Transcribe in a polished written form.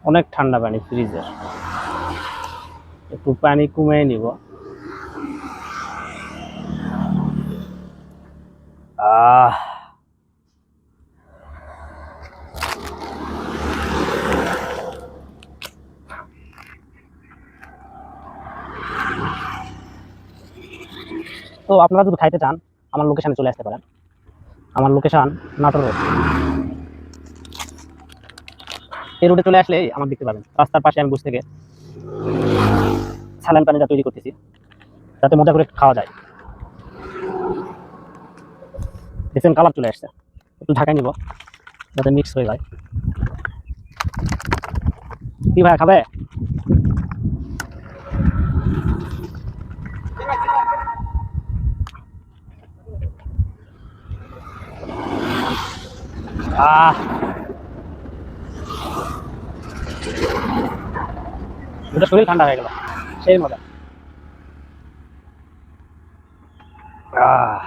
অনেক ঠান্ডা পানি ফ্রিজের। একটু পানি কমিয়ে নিব। আহ তো আপনারা যদি খাইতে চান আমার লোকেশনে চলে আসতে পারেন। আমার লোকেশন নাটোর রোড। এই রোডে চলে আসলে আমার দেখতে পাবেন। রাস্তার পাশে আমি বসে থেকে সালান পানিটা তৈরি করতেছি, যাতে মজা করে খাওয়া যায়। দেখছেন কালার চলে আসছে। একটু ঢাকায় নিব যাতে মিক্স হয়ে যায়। কি ভাই খাবে? আহ ওটা শরীর ঠান্ডা হয়ে গেল, সেই মজা। আহ